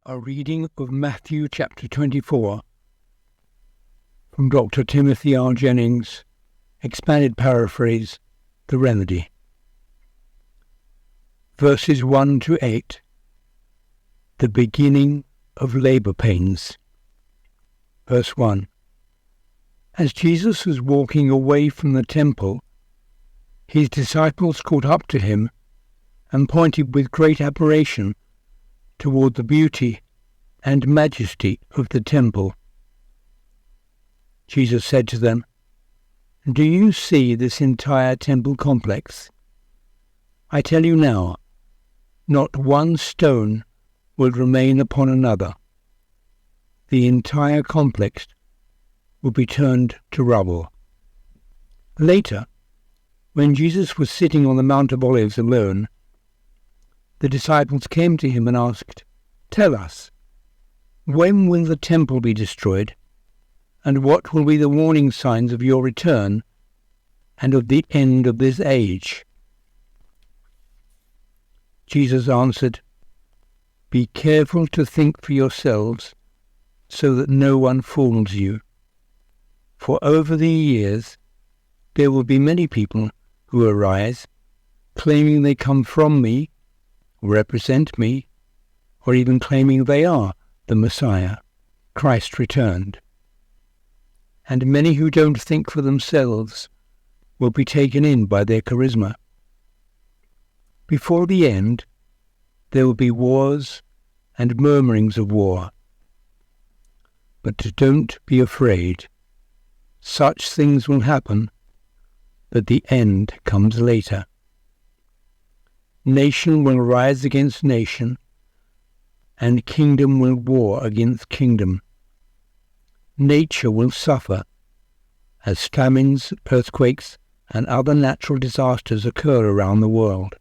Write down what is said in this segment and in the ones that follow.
A reading of Matthew chapter 24 from Dr. Timothy R. Jennings, expanded paraphrase, The Remedy. Verses 1 to 8. The beginning of labor pains. Verse 1. As Jesus was walking away from the temple, his disciples caught up to him and pointed with great admiration toward the beauty and majesty of the temple. Jesus said to them, "Do you see this entire temple complex? I tell you now, not one stone will remain upon another. The entire complex will be turned to rubble." Later, when Jesus was sitting on the Mount of Olives alone, the disciples came to him and asked, "Tell us, when will the temple be destroyed, and what will be the warning signs of your return and of the end of this age?" Jesus answered, "Be careful to think for yourselves, so that no one fools you. For over the years there will be many people who arise, claiming they come from me, represent me, or even claiming they are the Messiah, Christ returned. And many who don't think for themselves will be taken in by their charisma. Before the end, there will be wars and murmurings of war. But don't be afraid. Such things will happen, but the end comes later. Nation will rise against nation, and kingdom will war against kingdom. Nature will suffer as famines, earthquakes, and other natural disasters occur around the world.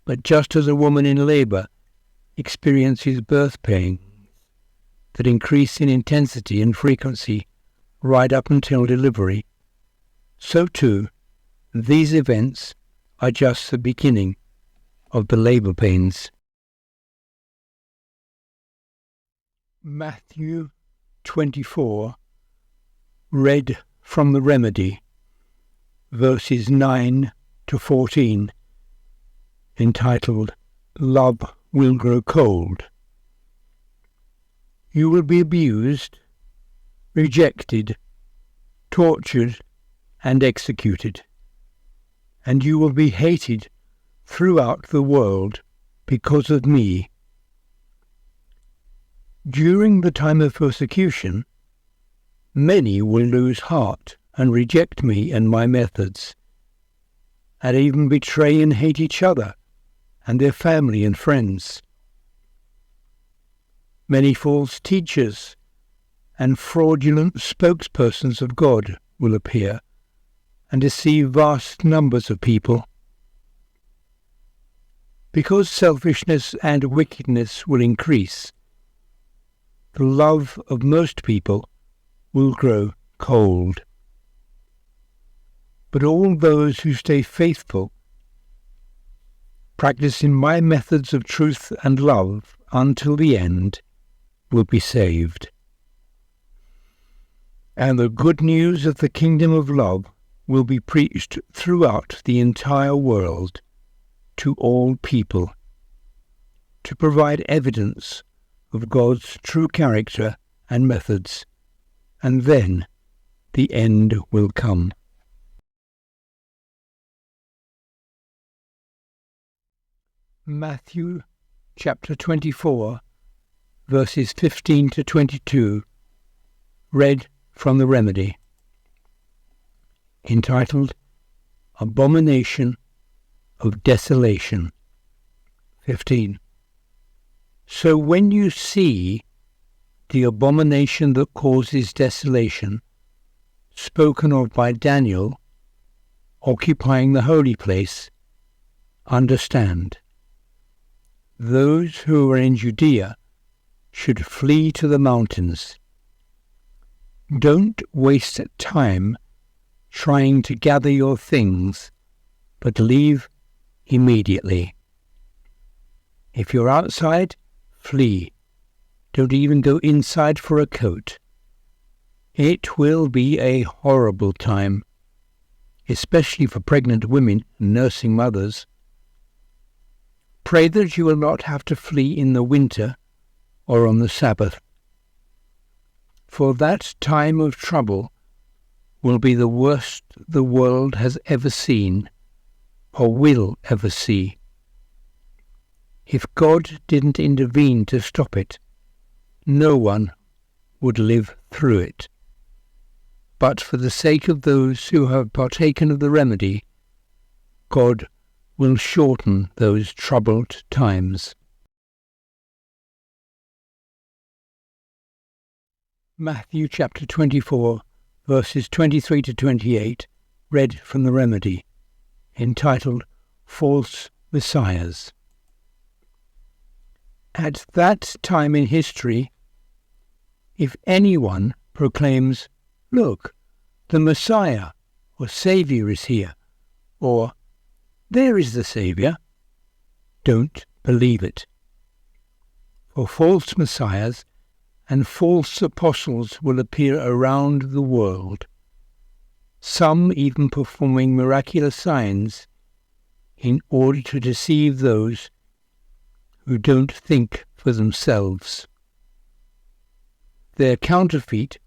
But just as a woman in labor experiences birth pains that increase in intensity and frequency right up until delivery, so too these events are just the beginning of the labor pains. Matthew 24, read from The Remedy, verses 9 to 14, entitled, "Love Will Grow Cold." You will be abused, rejected, tortured, and executed, and you will be hated throughout the world because of me. During the time of persecution, many will lose heart and reject me and my methods, and even betray and hate each other and their family and friends. Many false teachers and fraudulent spokespersons of God will appear and deceive vast numbers of people. Because selfishness and wickedness will increase, the love of most people will grow cold. But all those who stay faithful, practicing my methods of truth and love until the end, will be saved. And the good news of the kingdom of love will be preached throughout the entire world to all people, to provide evidence of God's true character and methods, and then the end will come. Matthew chapter 24, verses 15 to 22, read from The Remedy, entitled, Abomination of Desolation. 15. So when you see the abomination that causes desolation, spoken of by Daniel, occupying the holy place, understand. Those who are in Judea should flee to the mountains. Don't waste time trying to gather your things, but leave immediately. If you're outside, flee. Don't even go inside for a coat. It will be a horrible time, especially for pregnant women and nursing mothers. Pray that you will not have to flee in the winter or on the Sabbath, for that time of trouble will be the worst the world has ever seen or will ever see. If God didn't intervene to stop it, no one would live through it. But for the sake of those who have partaken of the remedy, God will shorten those troubled times. Matthew chapter 24, verses 23 to 28, read from the Remedy, entitled False Messiahs. At that time in history, if anyone proclaims, "Look, the Messiah or Saviour is here," or "There is the Saviour," don't believe it. For false messiahs and false apostles will appear around the world, some even performing miraculous signs in order to deceive those who don't think for themselves. Their counterfeit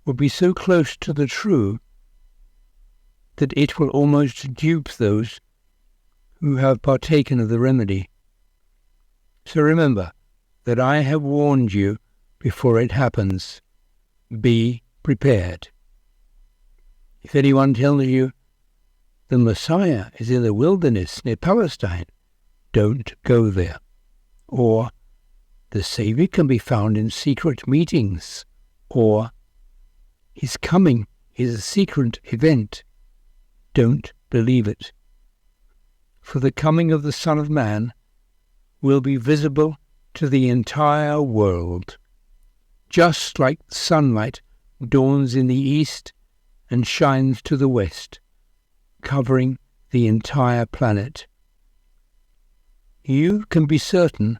will be so close to the true that it will almost dupe those who have partaken of the remedy. So remember that I have warned you before it happens. Be prepared. If anyone tells you the Messiah is in the wilderness near Palestine, don't go there. Or the Saviour can be found in secret meetings. Or his coming is a secret event. Don't believe it. For the coming of the Son of Man will be visible to the entire world, just like sunlight dawns in the east and shines to the west, covering the entire planet. You can be certain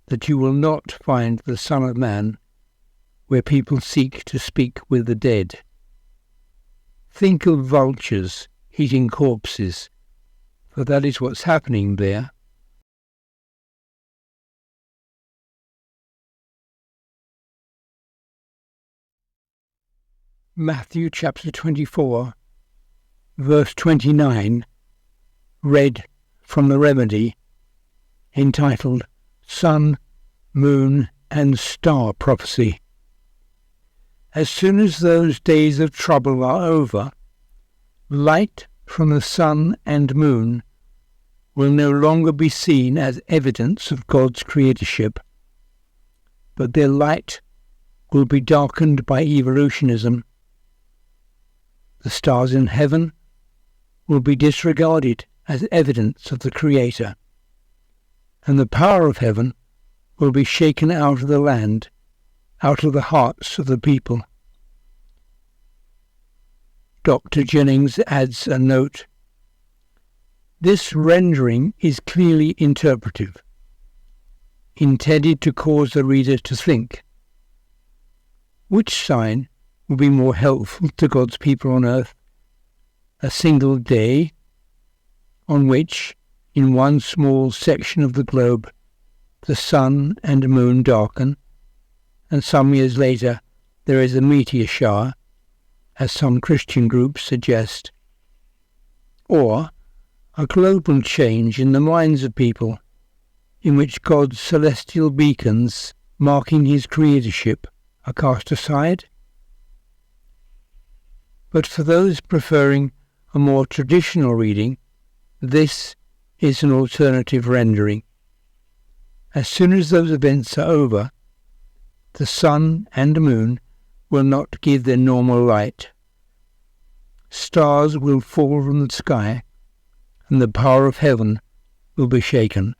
that you will not find the Son of Man where people seek to speak with the dead. Think of vultures eating corpses, for that is what's happening there. Matthew chapter 24, verse 29, read from the Remedy, entitled Sun, Moon, and Star Prophecy. As soon as those days of trouble are over, light from the sun and moon will no longer be seen as evidence of God's creatorship, but their light will be darkened by evolutionism. The stars in heaven will be disregarded as evidence of the Creator, and the power of heaven will be shaken out of the land, out of the hearts of the people. Dr. Jennings adds a note. This rendering is clearly interpretive, intended to cause the reader to think. Which sign will be more helpful to God's people on earth? A single day on which, in one small section of the globe, the sun and moon darken, and some years later there is a meteor shower, as some Christian groups suggest, or a global change in the minds of people, in which God's celestial beacons, marking his creatorship, are cast aside? But for those preferring a more traditional reading, this is an alternative rendering. As soon as those events are over, the sun and moon will not give their normal light. Stars will fall from the sky, and the power of heaven will be shaken.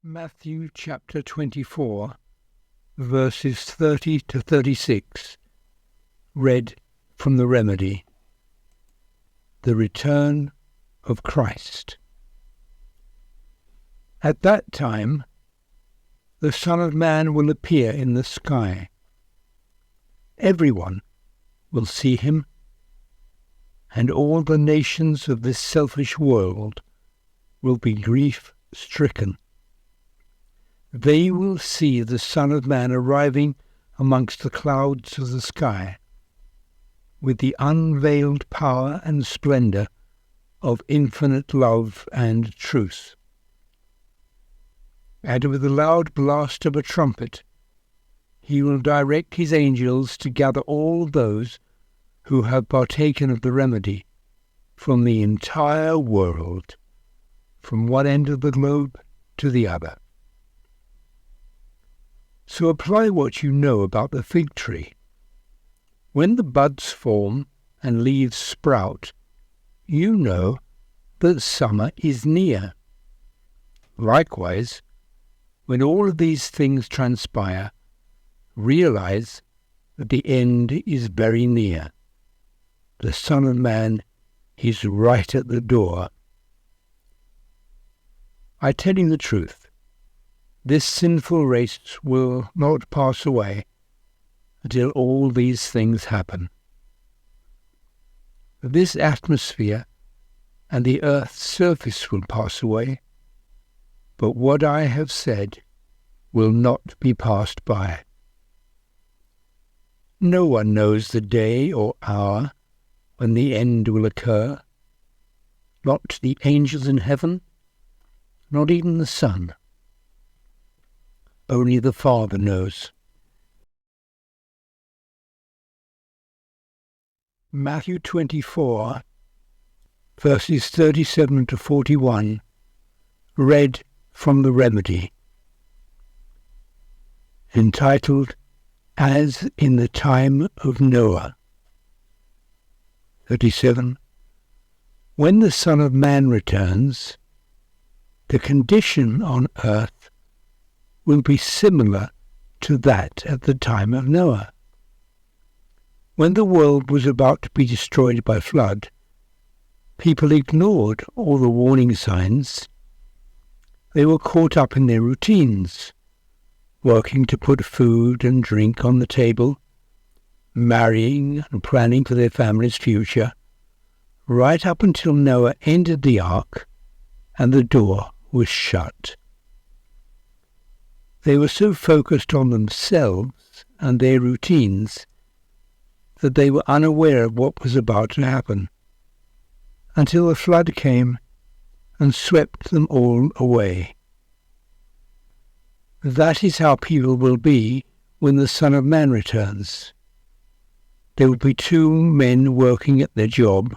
Matthew chapter 24, verses 30 to 36, read from the Remedy. The return of Christ. At that time, the Son of Man will appear in the sky. Everyone will see him, and all the nations of this selfish world will be grief-stricken. They will see the Son of Man arriving amongst the clouds of the sky, with the unveiled power and splendour of infinite love and truth. And with the loud blast of a trumpet, he will direct his angels to gather all those who have partaken of the remedy from the entire world, from one end of the globe to the other. So apply what you know about the fig tree. When the buds form and leaves sprout, you know that summer is near. Likewise, when all of these things transpire, realize that the end is very near. The Son of Man is right at the door. I tell you the truth, this sinful race will not pass away until all these things happen. This atmosphere and the earth's surface will pass away, but what I have said will not be passed by. No one knows the day or hour when the end will occur, not the angels in heaven, not even the Son. Only the Father knows. Matthew 24, verses 37 to 41, read from the Remedy, entitled, As in the Time of Noah. 37. When the Son of Man returns, the condition on earth will be similar to that at the time of Noah. When the world was about to be destroyed by flood, people ignored all the warning signs. They were caught up in their routines, working to put food and drink on the table, marrying and planning for their family's future, right up until Noah entered the ark and the door was shut. They were so focused on themselves and their routines that they were unaware of what was about to happen, until the flood came and swept them all away. That is how people will be when the Son of Man returns. There will be two men working at their job.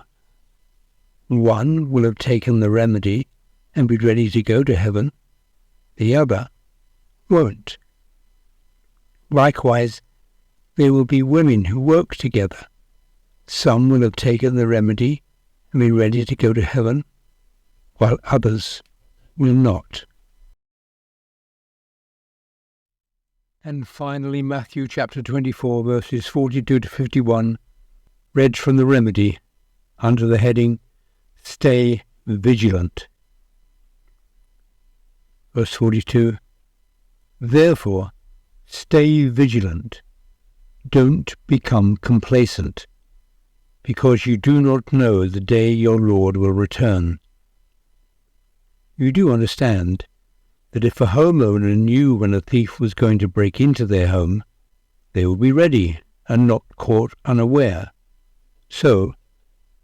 One will have taken the remedy and be ready to go to heaven. The other won't. Likewise, there will be women who work together. Some will have taken the remedy and be ready to go to heaven, while others will not. And finally, Matthew chapter 24, verses 42 to 51, read from the Remedy, under the heading, Stay Vigilant. Verse 42, Therefore, stay vigilant. Don't become complacent, because you do not know the day your Lord will return. You do understand that if a homeowner knew when a thief was going to break into their home, they would be ready and not caught unaware. So,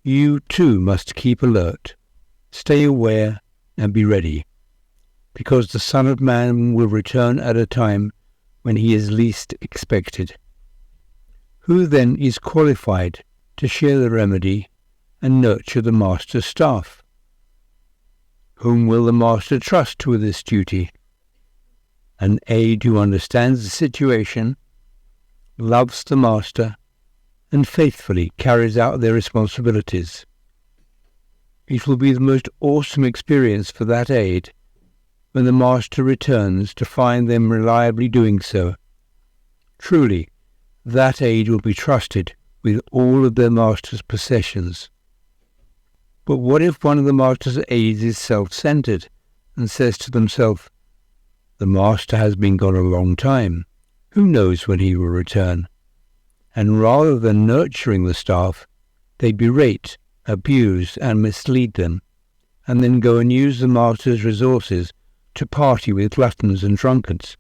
you too must keep alert, stay aware, and be ready, because the Son of Man will return at a time when he is least expected. Who then is qualified to share the remedy and nurture the master's staff? Whom will the master trust with this duty? An aide who understands the situation, loves the master, and faithfully carries out their responsibilities. It will be the most awesome experience for that aide when the master returns to find them reliably doing so. Truly, that aide will be trusted with all of their master's possessions. But what if one of the master's aides is self-centered and says to themselves, "The master has been gone a long time. Who knows when he will return?" And rather than nurturing the staff, they berate, abuse, and mislead them, and then go and use the master's resources to party with gluttons and drunkards.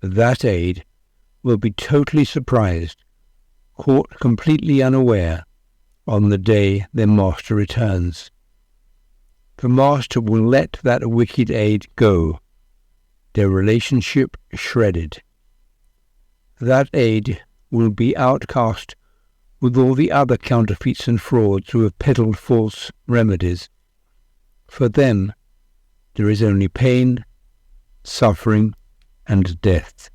That aide will be totally surprised, caught completely unaware, on the day their master returns. The master will let that wicked aide go, their relationship shredded. That aide will be outcast with all the other counterfeits and frauds who have peddled false remedies. For them, there is only pain, suffering, and death.